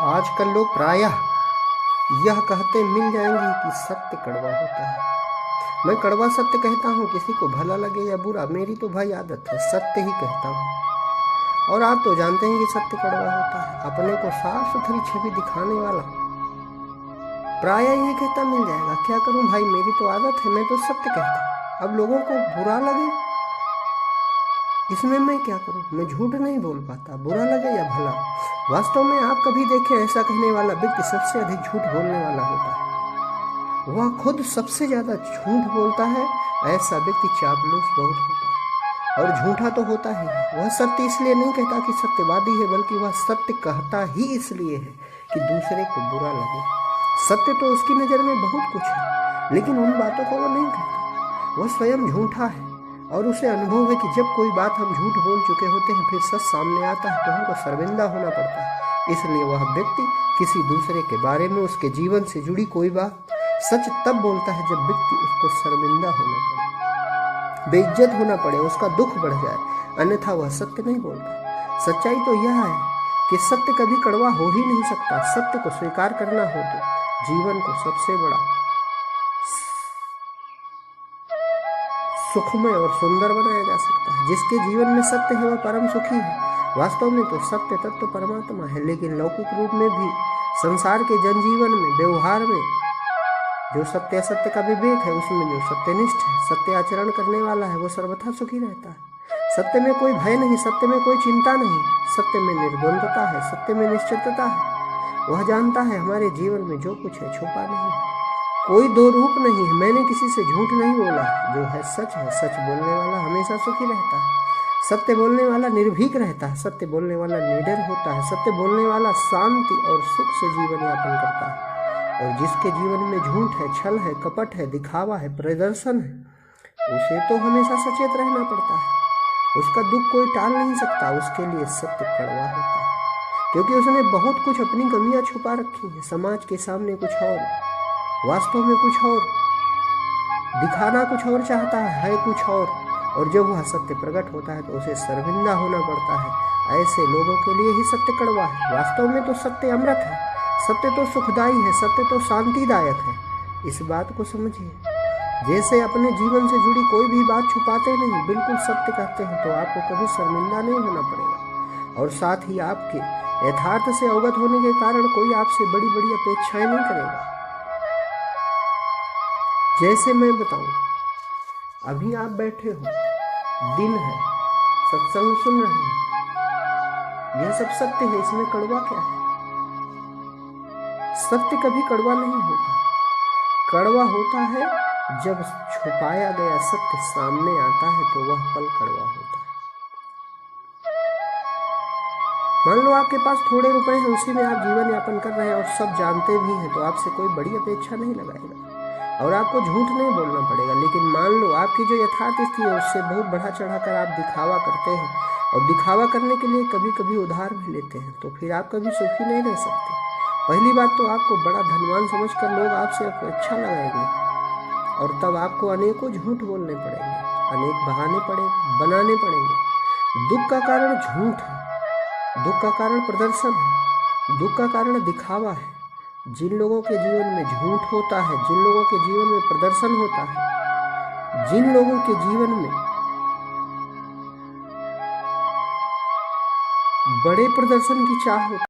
आजकल लोग प्रायः यह कहते मिल जाएंगे कि सत्य कड़वा होता है। मैं कड़वा सत्य कहता हूँ, किसी को भला लगे या बुरा, मेरी तो भाई आदत है, सत्य ही कहता हूँ। और आप तो जानते हैं कि सत्य कड़वा होता है। अपने को साफ सुथरी छवि दिखाने वाला प्रायः यही कहता मिल जाएगा। क्या करूँ भाई, मेरी तो आदत है, मैं तो सत्य कहता हूँ। अब लोगों को बुरा लगे इसमें मैं क्या करूं? मैं झूठ नहीं बोल पाता, बुरा लगे या भला। वास्तव में आप कभी देखें, ऐसा कहने वाला व्यक्ति सबसे अधिक झूठ बोलने वाला होता है। वह खुद सबसे ज्यादा झूठ बोलता है। ऐसा व्यक्ति चापलूस बहुत होता है और झूठा तो होता ही है। वह सत्य इसलिए नहीं कहता कि सत्यवादी है, बल्कि वह सत्य कहता ही इसलिए है कि दूसरे को बुरा लगे। सत्य तो उसकी नजर में बहुत कुछ है, लेकिन उन बातों को वो नहीं कहता। वह स्वयं झूठा है और उसे अनुभव है कि जब कोई बात हम झूठ बोल चुके होते हैं, फिर सच सामने आता है तो हमको शर्मिंदा होना पड़ता है। इसलिए वह व्यक्ति किसी दूसरे के बारे में, उसके जीवन से जुड़ी कोई बात सच तब बोलता है जब व्यक्ति उसको शर्मिंदा होना पड़े, बेइज्जत होना पड़े, उसका दुख बढ़ जाए, अन्यथा वह सत्य नहीं बोलता। सच्चाई तो यह है कि सत्य कभी कड़वा हो ही नहीं सकता। सत्य को स्वीकार करना हो तो जीवन को सबसे बड़ा सुखमय और सुंदर बनाया जा सकता है। जिसके जीवन में सत्य है वह परम सुखी है। वास्तव में तो सत्य तत्व परमात्मा है, लेकिन लौकिक रूप में भी संसार के जनजीवन में, व्यवहार में जो सत्य असत्य का विवेक है, उसमें जो सत्यनिष्ठ है, सत्य आचरण करने वाला है, वो सर्वथा सुखी रहता है। सत्य में कोई भय नहीं, सत्य में कोई चिंता नहीं, सत्य में निर्द्वंद्वता है, सत्य में निश्चितता है। वह जानता है हमारे जीवन में जो कुछ है छुपा नहीं है, कोई दो रूप नहीं है। मैंने किसी से झूठ नहीं बोला है, जो है सच है। सच बोलने वाला हमेशा सुखी रहता है। सत्य बोलने वाला निर्भीक रहता है। सत्य बोलने वाला निडर होता है। सत्य बोलने वाला शांति और सुख से जीवन यापन करता है। और जिसके जीवन में झूठ है, छल है, कपट है, दिखावा है, प्रदर्शन है, उसे तो हमेशा सचेत रहना पड़ता है। उसका दुख कोई टाल नहीं सकता। उसके लिए सत्य कड़वा होता है, क्योंकि उसने बहुत कुछ अपनी कमियां छुपा रखी हैं। समाज के सामने कुछ और, वास्तव में कुछ और, दिखाना कुछ और चाहता है कुछ और जब वह सत्य प्रकट होता है तो उसे शर्मिंदा होना पड़ता है। ऐसे लोगों के लिए ही सत्य कड़वा है। वास्तव में तो सत्य अमृत है, सत्य तो सुखदायी है, सत्य तो शांतिदायक है। इस बात को समझिए। जैसे अपने जीवन से जुड़ी कोई भी बात छुपाते नहीं, बिल्कुल सत्य कहते हैं, तो आपको कभी शर्मिंदा नहीं होना पड़ेगा। और साथ ही आपके यथार्थ से अवगत होने के कारण कोई आपसे बड़ी बड़ी अपेक्षाएं नहीं करेगा। जैसे मैं बताऊं, अभी आप बैठे हो, दिन है, सत्संग सुन रहे हैं, यह सब सत्य है। इसमें कड़वा क्या है? सत्य कभी कड़वा नहीं होता। कड़वा होता है जब छुपाया गया सत्य सामने आता है, तो वह पल कड़वा होता है। मान लो आपके पास थोड़े रुपए हैं, उसी में आप जीवन यापन कर रहे हैं और सब जानते भी हैं, तो आपसे कोई बड़ी अपेक्षा नहीं लगाएगा और आपको झूठ नहीं बोलना पड़ेगा। लेकिन मान लो आपकी जो यथार्थ स्थिति है, उससे बहुत बढ़ा चढ़ाकर आप दिखावा करते हैं और दिखावा करने के लिए कभी कभी उधार भी लेते हैं, तो फिर आप कभी सुखी नहीं रह सकते। पहली बात तो आपको बड़ा धनवान समझकर लोग आपसे अपेक्षा लगाएंगे और तब आपको अनेकों झूठ बोलने पड़ेंगे, अनेक बहाने बनाने पड़ेंगे। दुख का कारण झूठ है, दुख का कारण प्रदर्शन है, दुख का कारण दिखावा है। जिन लोगों के जीवन में झूठ होता है, जिन लोगों के जीवन में प्रदर्शन होता है, जिन लोगों के जीवन में बड़े प्रदर्शन की चाह होती है,